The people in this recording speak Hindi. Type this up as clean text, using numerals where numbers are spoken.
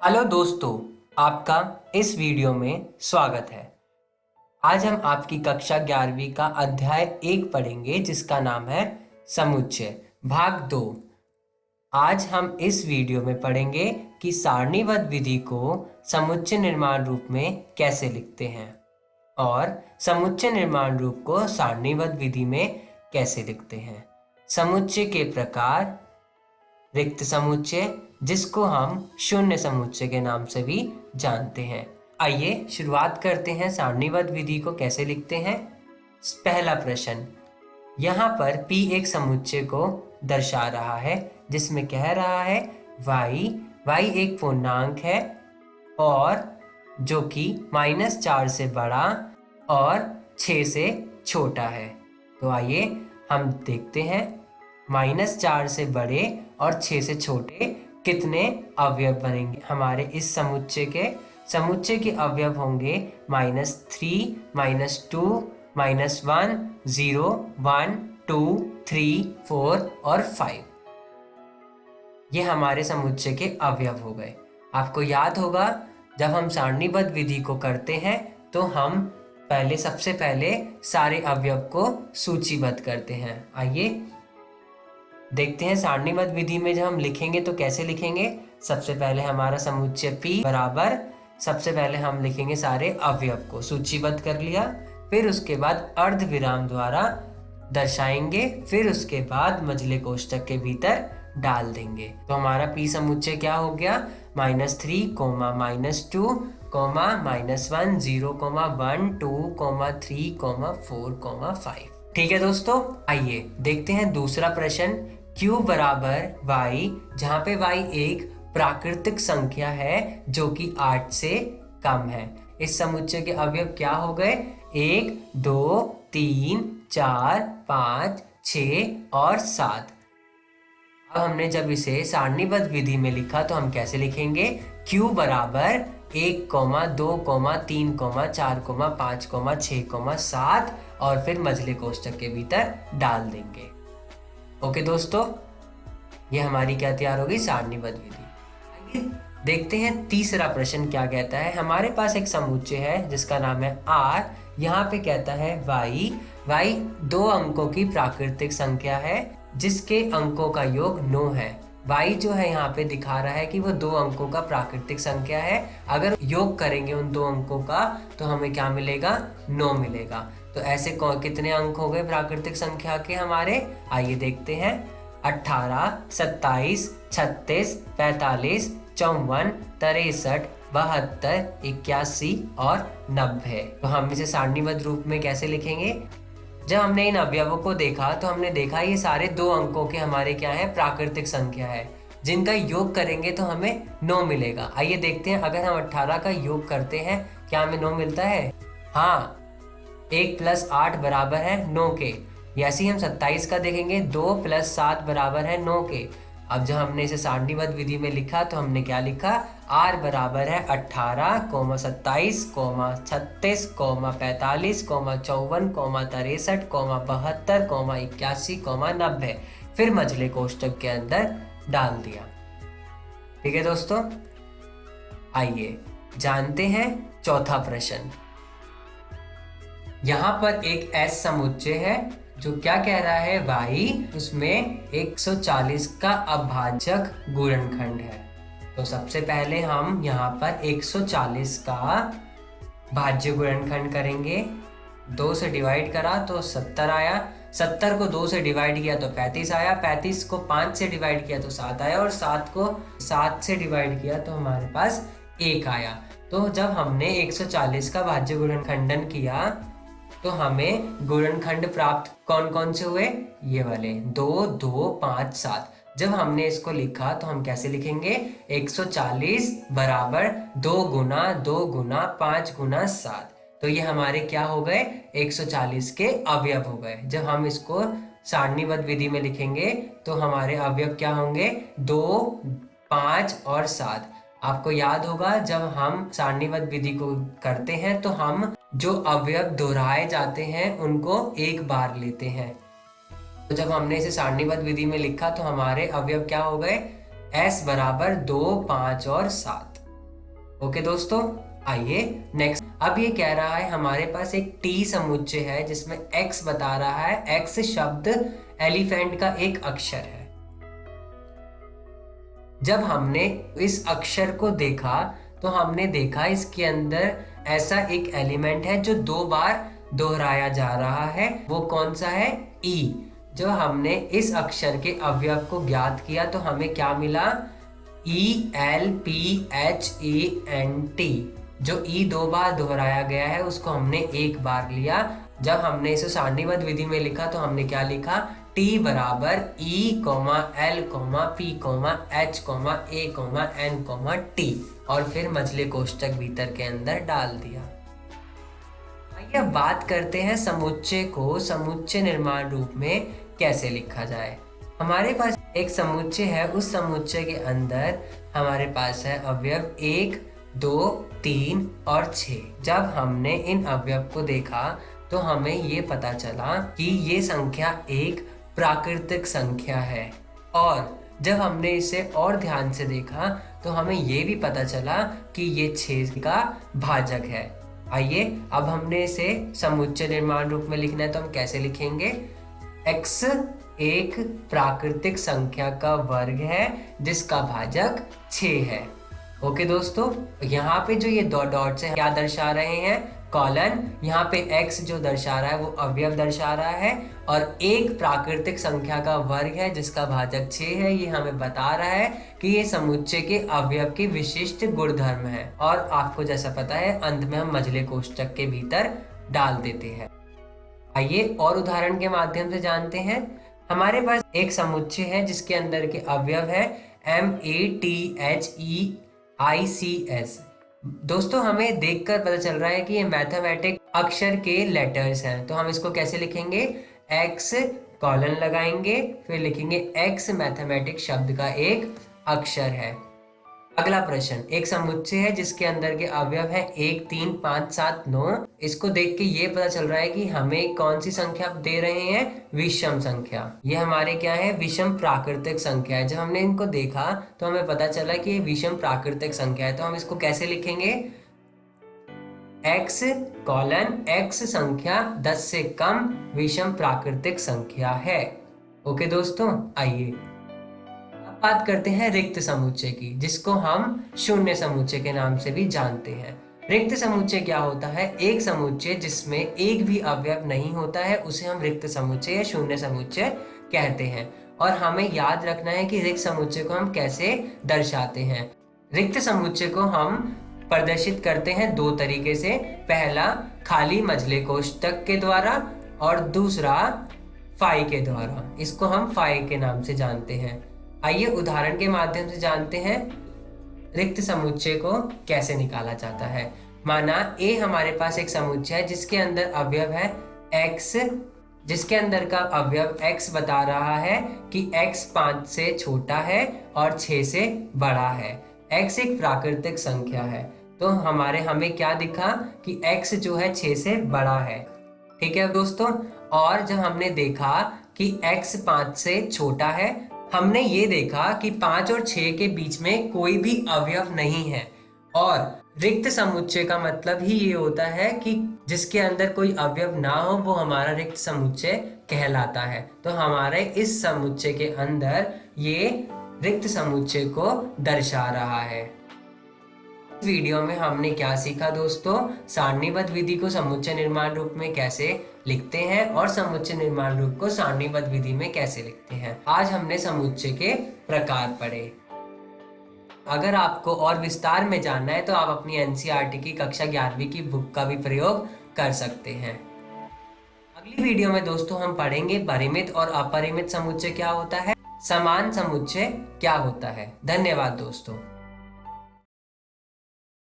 हेलो दोस्तों, आपका इस वीडियो में स्वागत है। आज हम आपकी कक्षा 11वीं का अध्याय 1 पढ़ेंगे जिसका नाम है समुच्चय भाग 2। आज हम इस वीडियो में पढ़ेंगे कि सारणीबद्ध विधि को समुच्चय निर्माण रूप में कैसे लिखते हैं और समुच्चय निर्माण रूप को सारणीबद्ध विधि में कैसे लिखते हैं। समुच्चय के प्रकार, रिक्त समुच्चय जिसको हम शून्य समुच्चय के नाम से भी जानते हैं। आइए शुरुआत करते हैं सारणीबद्ध विधि को कैसे लिखते हैं। पहला प्रश्न, यहाँ पर P एक समुच्चय को दर्शा रहा है जिसमें कह रहा है y एक पूर्णांक है और जो कि -4 से बड़ा और 6 से छोटा है। तो आइए हम देखते हैं -4 से बड़े और 6 से छोटे कितने अवयव बनेंगे हमारे इस समुच्चय के। समुच्चय के अवयव होंगे -3, -2, -1, 0, 1, 2, 3, 4 और 5। ये हमारे समुच्चय के अवयव हो गए। आपको याद होगा जब हम सारणीबद्ध विधि को करते हैं तो हम सबसे पहले सारे अवयव को सूचीबद्ध करते हैं। आइए देखते हैं सारणीबद्ध विधि में जब हम लिखेंगे तो कैसे लिखेंगे। सबसे पहले हमारा समुच्चय P बराबर, सबसे पहले हम लिखेंगे सारे अवयव को सूचीबद्ध कर लिया, फिर उसके बाद अर्ध विराम द्वारा दर्शाएंगे, फिर उसके बाद मझले कोष्ठक के भीतर डाल देंगे। तो हमारा P समुच्चय क्या हो गया, -3, -2, -1, 0, 1, 2, 3, 4, 5। ठीक है दोस्तों, आइए देखते हैं दूसरा प्रश्न। Q बराबर y, जहाँ पे y एक प्राकृतिक संख्या है जो कि 8 से कम है। इस समुच्चय के अवयव क्या हो गए, 1, 2, 3, 4, 5, 6 और 7। अब हमने जब इसे सारणीबद्ध विधि में लिखा तो हम कैसे लिखेंगे, Q बराबर 1, 2, 3, 4, 5, 6, 7 और फिर मझले कोष्ठक के भीतर डाल देंगे। ओके दोस्तों, ये हमारी क्या तैयार होगी, सारणीबद्ध विधि। आइए देखते हैं तीसरा प्रश्न क्या कहता है। हमारे पास एक समुच्चय है जिसका नाम है R। यहाँ पे कहता है y 2 अंकों की प्राकृतिक संख्या है जिसके अंकों का योग 9 है। y जो है यहाँ पे दिखा रहा है कि वो 2 अंकों का प्राकृतिक संख्या है। अगर योग करेंगे उन 2 अंकों का तो हमें क्या मिलेगा, 9 मिलेगा। तो ऐसे कितने अंक हो गए प्राकृतिक संख्या के हमारे, आइए देखते हैं। 18, 27, 36, 45, 54, 63, 72, 81 और 90। तो हम इसे सारणीबद्ध रूप में कैसे लिखेंगे। जब हमने इन अवयवों को देखा तो हमने देखा ये सारे 2 अंकों के हमारे क्या है, प्राकृतिक संख्या है जिनका योग करेंगे तो हमें 9 मिलेगा। आइए देखते हैं, अगर हम 18 का योग करते हैं क्या हमें 9 मिलता है। हाँ, 1 + 8 बराबर है 9 के। ऐसे ही हम 27 का देखेंगे, 2 + 7 बराबर है 9 के। अब जब हमने इसे सारणीबद्ध विधि में लिखा तो हमने क्या लिखा, R बराबर है 18, 27, 36, 45, 54, 63, 72, 81, 90। फिर मझले कोष्ठक के अंदर डाल दिया। ठीक है दोस्तों, आइए जानते हैं चौथा प्रश्न। यहाँ पर एक S समुच्चय है जो क्या कह रहा है, y उसमें 140 का अभाजक गुणनखंड है। तो सबसे पहले हम यहाँ पर 140 का भाज्य गुणनखंड करेंगे। 2 से डिवाइड करा तो 70 आया, 70 को 2 से डिवाइड किया तो 35 आया, 35 को 5 से डिवाइड किया तो 7 आया और 7 को 7 से डिवाइड किया तो हमारे पास 1 आया। तो जब हमने 140 का भाज्य गुणनखंडन किया तो हमें गुणनखंड प्राप्त कौन कौन से हुए, ये वाले 2, 2, 5, 7। जब हमने इसको लिखा तो हम कैसे लिखेंगे, 140 बराबर 2 गुना 2 गुना 5 गुना 7। तो ये हमारे क्या हो गए, 140 के अवयव हो गए। जब हम इसको सारणीबद्ध विधि में लिखेंगे तो हमारे अवयव क्या होंगे, 2, 5 और 7। आपको याद होगा जब हम सारणीबद्ध विधि को करते हैं तो हम जो अवयव दोहराए जाते हैं उनको एक बार लेते हैं। तो जब हमने इसे सारणीबद्ध विधि में लिखा तो हमारे अवयव क्या हो गए, S बराबर 2, 5 और 7। ओके दोस्तों, आइए नेक्स्ट। अब ये कह रहा है हमारे पास एक टी समुच्चय है जिसमें x बता रहा है। x शब्द एलिफेंट का एक अक्षर है। जब हमने इस अक्षर को देखा तो हमने देखा इसके अंदर ऐसा एक एलिमेंट है जो 2 बार दोहराया जा रहा है। वो कौन सा है? ई। जो हमने इस अक्षर के अवयव को ज्ञात किया तो हमें क्या मिला? ELPHENT। जो ई 2 बार दोहराया गया है उसको हमने एक बार लिया। जब हमने इसे सारणीबद्ध विधि में लिखा तो हमने क्या लिखा? T बराबर E, L, P, H, A, N, T और फिर मझले कोष्ठक भीतर के अंदर डाल दिया। आइए अब बात करते हैं समुच्चय को समुच्चय निर्माण रूप में कैसे लिखा जाए। हमारे पास एक समुच्चय है, उस समुच्चय के अंदर हमारे पास है अवयव 1, 2, 3 और 6। जब हमने इन अवयव को देखा तो हमें ये पता चला कि ये संख्या एक प्राकृतिक संख्या है, और जब हमने इसे और ध्यान से देखा तो हमें ये भी पता चला कि ये 6 का भाजक है। आइए अब हमने इसे समुच्चय निर्माण रूप में लिखना है तो हम कैसे लिखेंगे? x एक प्राकृतिक संख्या का वर्ग है जिसका भाजक 6 है। ओके दोस्तों, यहाँ पे जो ये दो डॉट्स हैं क्या दर्शा रहे हैं? कॉलन। यहाँ पे x जो दर्शा रहा है वो अवयव दर्शा रहा है, और एक प्राकृतिक संख्या का वर्ग है जिसका भाजक 6 है। ये हमें बता रहा है कि ये समुच्चय के अवयव के विशिष्ट गुणधर्म है। और आपको जैसा पता है अंत में हम मझले कोष्ठक के भीतर डाल देते हैं। आइए और उदाहरण के माध्यम से जानते हैं। हमारे पास एक समुच्चय है जिसके अंदर के अवयव है MATHEICS। दोस्तों हमें देखकर पता चल रहा है कि ये मैथमेटिक अक्षर के लेटर्स हैं, तो हम इसको कैसे लिखेंगे? x कॉलन लगाएंगे, फिर लिखेंगे x मैथमेटिक शब्द का एक अक्षर है। अगला प्रश्न, एक समुच्चय है जिसके अंदर के अवयव है 1, 3, 5, 7, 9। इसको देख के ये पता चल रहा है कि हमें कौन सी संख्या दे रहे हैं? विषम संख्या। ये हमारे क्या है? विषम प्राकृतिक संख्या है। जब हमने इनको देखा तो हमें पता चला कि ये विषम प्राकृतिक संख्या है, तो हम इसको कैसे लिखेंगे? x कॉलन x संख्या 10 से कम विषम प्राकृतिक संख्या है। ओके दोस्तों, आइए बात करते हैं रिक्त समुच्चय की, जिसको हम शून्य समुच्चय के नाम से भी जानते हैं। रिक्त समुच्चय क्या होता है? एक समुच्चय जिसमें एक भी अवयव नहीं होता है उसे हम रिक्त समुच्चय या शून्य समुच्चय कहते हैं। और हमें याद रखना है कि रिक्त समुच्चय को हम कैसे दर्शाते हैं। रिक्त समुच्चय को हम प्रदर्शित करते हैं 2 तरीके से। पहला खाली मझले कोष्ठक के द्वारा और दूसरा फाई के द्वारा। इसको हम फाई के नाम से जानते हैं। आइए उदाहरण के माध्यम से जानते हैं रिक्त समुच्चय को कैसे निकाला जाता है। माना A हमारे पास एक समुच्चय है जिसके अंदर अवयव है x, जिसके अंदर का अवयव x बता रहा है कि x 5 से छोटा है और 6 से बड़ा है। x एक प्राकृतिक संख्या है, तो हमें क्या दिखा कि x जो है 6 से बड़ा है। ठीक है दोस्तों, और जब हमने देखा कि x 5 से छोटा है, हमने ये देखा कि 5 और 6 के बीच में कोई भी अवयव नहीं है। और रिक्त समुच्चय का मतलब ही ये होता है कि जिसके अंदर कोई अवयव ना हो वो हमारा रिक्त समुच्चय कहलाता है। तो हमारे इस समुच्चय के अंदर ये रिक्त समुच्चय को दर्शा रहा है। इस वीडियो में हमने क्या सीखा दोस्तों? सारणीबद्ध विधि को समुच्चय निर्माण रूप में कैसे लिखते हैं और समुच्चय निर्माण रूप को सारणीबद्ध विधि में कैसे लिखते हैं। आज हमने समुच्चय के प्रकार पढ़े। अगर आपको और विस्तार में जानना है तो आप अपनी एनसीईआरटी की कक्षा 11वीं की बुक का भी प्रयोग कर सकते हैं। अगली वीडियो में दोस्तों हम पढ़ेंगे परिमित और अपरिमित समुच्चय क्या होता है, समान समुच्चय क्या होता है। धन्यवाद दोस्तों।